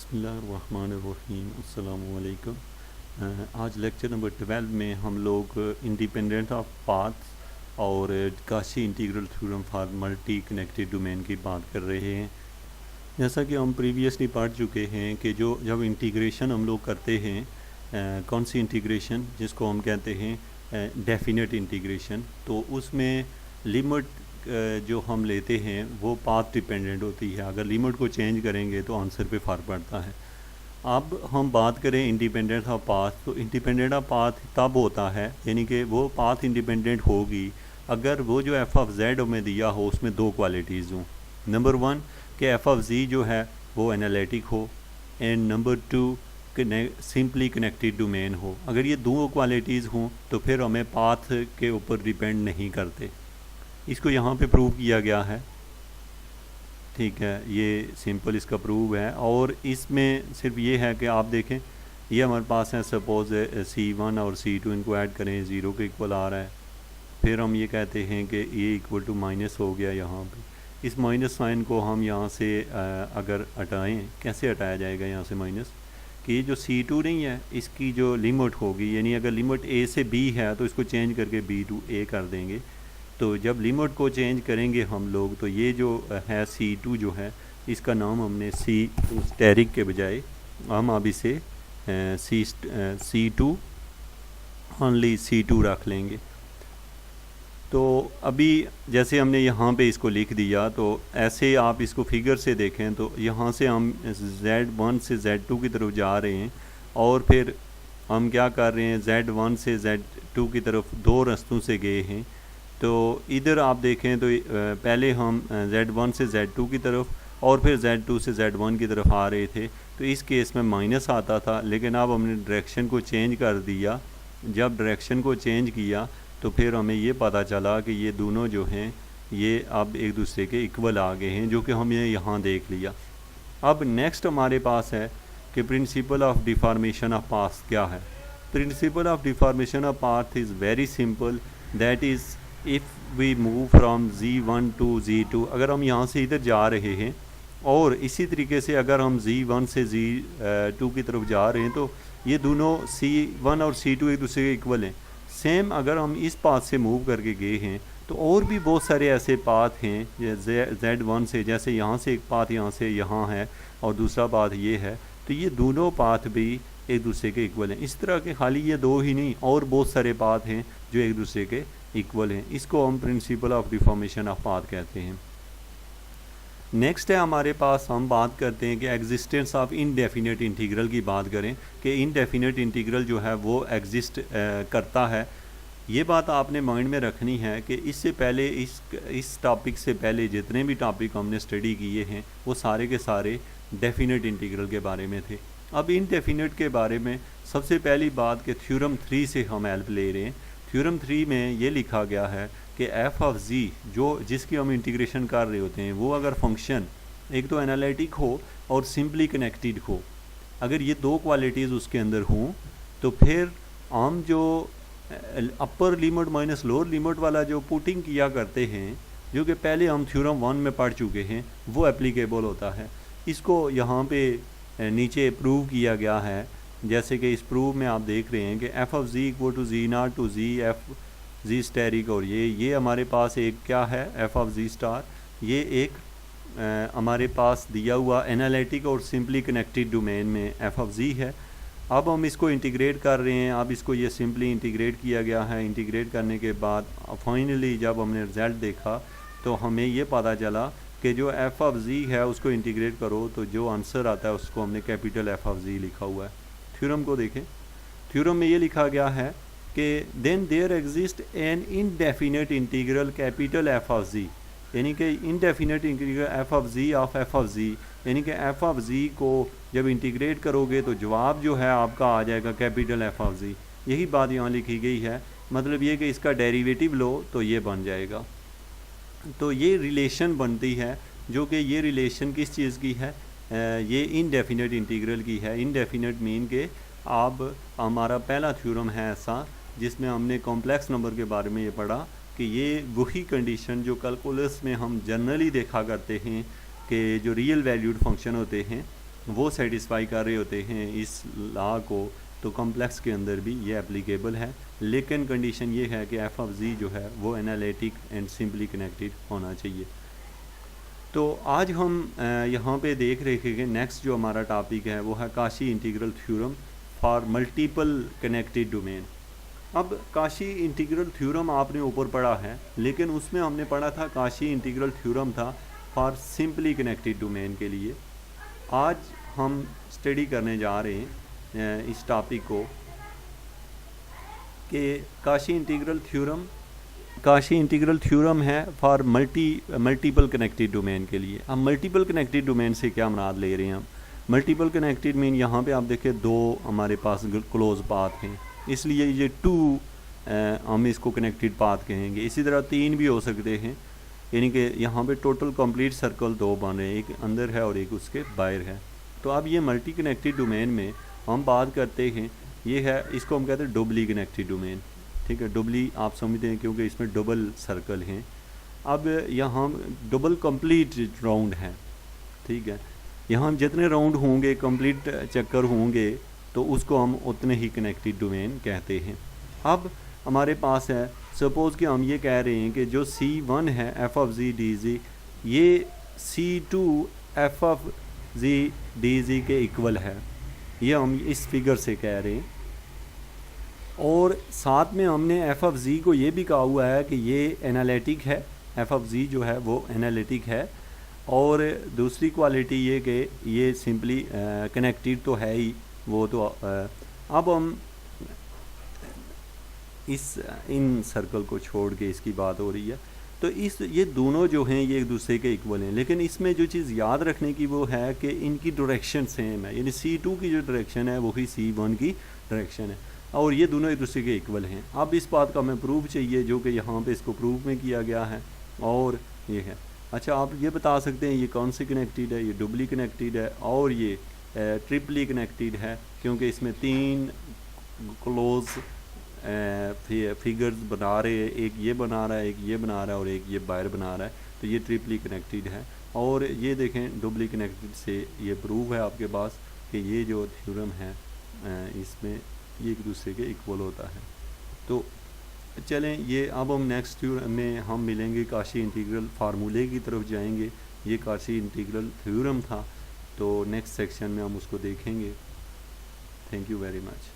बिस्मिल्लाहिर्रहमानिर्रहीम अस्सलामु अलैकुम। आज लेक्चर नंबर 12 में हम लोग इंडिपेंडेंट ऑफ पाथ्स और Kashi integral theorem for multi connected domain की बात कर रहे हैं। जैसा कि हम प्रीवियसली पढ़ चुके हैं कि जो जब इंटीग्रेशन हम लोग करते हैं, कौन सी इंटीग्रेशन जिसको हम कहते हैं डेफिनेट इंटीग्रेशन, तो उसमें लिमिट जो हम लेते हैं वो पाथ डिपेंडेंट होती है। अगर लिमिट को चेंज करेंगे तो आंसर पे फ़र्क पड़ता है। अब हम बात करें इंडिपेंडेंट ऑफ पाथ, तो इंडिपेंडेंट ऑफ पाथ तब होता है, यानी कि वो पाथ इंडिपेंडेंट होगी अगर वो जो एफ ऑफ जेड हमें दिया हो उसमें दो क्वालिटीज़ हों। नंबर वन कि एफ ऑफ जी जो है वो एनालिटिक हो, and number two simply connected domain हो। अगर ये दो क्वालिटीज़ हों तो फिर हमें पाथ के ऊपर डिपेंड नहीं करते। इसको यहाँ पे प्रूव किया गया है, ठीक है, ये सिंपल इसका प्रूव है। और इसमें सिर्फ ये है कि आप देखें ये हमारे पास है, सपोज़ C1 और C2 इनको ऐड करें, ज़ीरो के इक्वल आ रहा है। फिर हम ये कहते हैं कि ये इक्वल टू माइनस हो गया। यहाँ पे इस माइनस साइन को हम यहाँ से अगर हटाएं, कैसे हटाया जाएगा यहाँ से माइनस, कि ये जो C2 नहीं है इसकी जो लिमिट होगी, यानी अगर लिमिट A से B है तो इसको चेंज करके B to A कर देंगे। तो जब लिमिट को चेंज करेंगे हम लोग तो ये जो है C2 जो है इसका नाम हमने C2 स्टेरिक के बजाय हम अब इसे C2 ओनली C2 रख लेंगे। तो अभी जैसे हमने यहाँ पे इसको लिख दिया, तो ऐसे आप इसको फिगर से देखें तो यहाँ से हम Z1 से Z2 की तरफ जा रहे हैं, और फिर हम क्या कर रहे हैं, Z1 से Z2 की तरफ दो रास्तों से गए हैं। तो इधर आप देखें तो पहले हम Z1 से Z2 की तरफ और फिर Z2 से Z1 की तरफ आ रहे थे, तो इस केस में माइनस आता था, लेकिन अब हमने डायरेक्शन को चेंज कर दिया। जब डायरेक्शन को चेंज किया तो फिर हमें ये पता चला कि ये दोनों जो हैं ये अब एक दूसरे के इक्वल आ गए हैं, जो कि हमने यहाँ देख लिया। अब नेक्स्ट हमारे पास है कि principle of deformation of path क्या है। Principle of deformation of path is very simple, that is if we move from Z1 to Z2, अगर हम यहाँ से इधर जा रहे हैं और इसी तरीके से अगर हम Z1 से Z2 की तरफ जा रहे हैं तो ये दोनों C1 और C2 एक दूसरे के इक्वल हैं। सेम अगर हम इस पाथ से मूव करके गए हैं तो और भी बहुत सारे ऐसे पाथ हैं Z1 से, जैसे यहाँ से एक पाथ यहाँ से यहाँ है और दूसरा पाथ ये है, तो ये दोनों पाथ भी एक दूसरे के इक्वल हैं। इस तरह के खाली ये दो ही नहीं, और बहुत सारे पाथ हैं जो एक दूसरे के इक्वल हैं। इसको हम principal of deformation of path कहते हैं। नेक्स्ट है हमारे पास, हम बात करते हैं कि एग्जिस्टेंस ऑफ इनडेफिनेट इंटीग्रल की बात करें कि इनडेफिनेट इंटीग्रल जो है वो एग्जिस्ट करता है। ये बात आपने माइंड में रखनी है कि इससे पहले इस टॉपिक से पहले जितने भी टॉपिक हमने स्टडी किए हैं वो सारे के सारे डेफिनेट इंटीग्रल के बारे में थे। अब इनडेफिनेट के बारे में सबसे पहली बात कि थ्योरम 3 से हम हेल्प ले रहे हैं। थ्योरम 3 में ये लिखा गया है कि एफ ऑफ जी जिसकी हम इंटीग्रेशन कर रहे होते हैं वो अगर फंक्शन एक तो एनालिटिक हो और सिंपली कनेक्टेड हो, अगर ये दो क्वालिटीज़ उसके अंदर हों तो फिर हम जो upper limit minus lower limit वाला जो पुटिंग किया करते हैं, जो कि पहले हम थ्योरम 1 में पढ़ चुके हैं, वो एप्लीकेबल होता है। इसको यहाँ पे नीचे प्रूव किया गया है। जैसे कि इस प्रूव में आप देख रहे हैं कि F of G equal to Z0 to G F G स्टेरिक, और ये हमारे पास एक क्या है, एफ ऑफ जी स्टार, ये एक हमारे पास दिया हुआ एनालिटिक और सिंपली कनेक्टेड डोमेन में एफ ऑफ जी है। अब हम इसको इंटीग्रेट कर रहे हैं। अब इसको ये सिंपली इंटीग्रेट किया गया है। इंटीग्रेट करने के बाद फाइनली जब हमने रिज़ल्ट देखा तो हमें ये पता चला कि जो एफ ऑफ जी है उसको इंटीग्रेट करो तो जो आंसर आता है उसको हमने कैपिटल एफ ऑफ जी लिखा हुआ है। थ्योरम को देखें, थ्योरम में ये लिखा गया है कि then there exist an indefinite integral capital F of G, यानी कि indefinite integral F of G of F of G, यानी कि एफ ऑफ जी को जब इंटीग्रेट करोगे तो जवाब जो है आपका आ जाएगा कैपिटल एफ ऑफ जी। यही बात यहाँ लिखी गई है। मतलब ये कि इसका डेरिवेटिव लो तो ये बन जाएगा। तो ये रिलेशन बनती है, जो कि ये रिलेशन किस चीज़ की है, ये इनडेफिनेट इंटीग्रल की है। इनडेफिनेट मीन के अब हमारा पहला थ्योरम है ऐसा जिसमें हमने कॉम्प्लेक्स नंबर के बारे में ये पढ़ा कि ये वही कंडीशन जो कैलकुलस में हम जनरली देखा करते हैं कि जो रियल वैल्यूड फंक्शन होते हैं वो सेटिस्फाई कर रहे होते हैं इस लॉ को, तो कॉम्प्लेक्स के अंदर भी ये एप्लीकेबल है। लेकिन कंडीशन ये है कि एफ ऑफ जी जो है वो एनालिटिक एंड सिंपली कनेक्टेड होना चाहिए। तो आज हम यहाँ पे देख रहे हैं कि नेक्स्ट जो हमारा टॉपिक है वो है Kashi integral theorem for multiple connected domain. अब काशी इंटीग्रल थ्योरम आपने ऊपर पढ़ा है, लेकिन उसमें हमने पढ़ा था काशी इंटीग्रल थ्योरम था फॉर सिंपली कनेक्टेड डोमेन के लिए। आज हम स्टडी करने जा रहे हैं इस टॉपिक को कि काशी इंटीग्रल थ्योरम है फॉर मल्टीपल कनेक्टेड डोमेन के लिए। अब मल्टीपल कनेक्टेड डोमेन से क्या मुराद ले रहे हैं हम? मल्टीपल कनेक्टेड मीन यहाँ पे आप देखें दो हमारे पास क्लोज पाथ हैं, इसलिए ये टू हम इसको कनेक्टेड पाथ कहेंगे। इसी तरह तीन भी हो सकते हैं, यानी कि यहाँ पे टोटल कंप्लीट सर्कल दो बन रहे हैं, एक अंदर है और एक उसके बाहर है। तो अब ये मल्टी कनेक्टेड डोमेन में हम बात करते हैं, ये है, इसको हम कहते हैं डबली कनेक्टेड डोमेन। ठीक है, डबली आप समझते हैं क्योंकि इसमें डबल सर्कल हैं। अब यहाँ डबल कंप्लीट राउंड है। ठीक है, यहाँ जितने राउंड होंगे, कंप्लीट चक्कर होंगे, तो उसको हम उतने ही कनेक्टेड डोमेन कहते हैं। अब हमारे पास है, सपोज़ कि हम ये कह रहे हैं कि जो C1 है F of G D G, ये C2 F of G D G के इक्वल है, ये हम इस फिगर से कह रहे हैं। और साथ में हमने एफ ऑफ जी को ये भी कहा हुआ है कि ये एनालिटिक है, एफ ऑफ जी जो है वो एनालिटिक है। और दूसरी क्वालिटी ये कि ये सिंपली कनेक्टेड तो है ही वो। तो अब हम इन सर्कल को छोड़ के इसकी बात हो रही है, तो ये दोनों जो हैं ये एक दूसरे के इक्वल हैं। लेकिन इसमें जो चीज़ याद रखने की वो है कि इनकी डायरेक्शन सेम है, यानी C2 की जो डायरेक्शन है वही C1 की डायरेक्शन है, और ये दोनों एक दूसरे के इक्वल हैं। अब इस बात का हमें प्रूफ चाहिए, जो कि यहाँ पे इसको प्रूफ में किया गया है, और ये है। अच्छा, आप ये बता सकते हैं ये कौन सी कनेक्टेड है? ये डबली कनेक्टेड है और ये ट्रिपली कनेक्टेड है, क्योंकि इसमें तीन क्लोज फिगर्स बना रहे हैं, एक ये बना रहा है, एक ये बना रहा है और एक ये बाहर बना रहा है, तो ये ट्रिपली कनेक्टेड है। और ये देखें डबली कनेक्टेड से ये प्रूफ है आपके पास कि ये जो थ्योरम है इसमें ये एक दूसरे के इक्वल होता है। तो चलें, ये अब हम नेक्स्ट थ्योरम में हम मिलेंगे, काशी इंटीग्रल फार्मूले की तरफ जाएंगे। ये काशी इंटीग्रल थ्योरम था, तो नेक्स्ट सेक्शन में हम उसको देखेंगे। Thank you very much.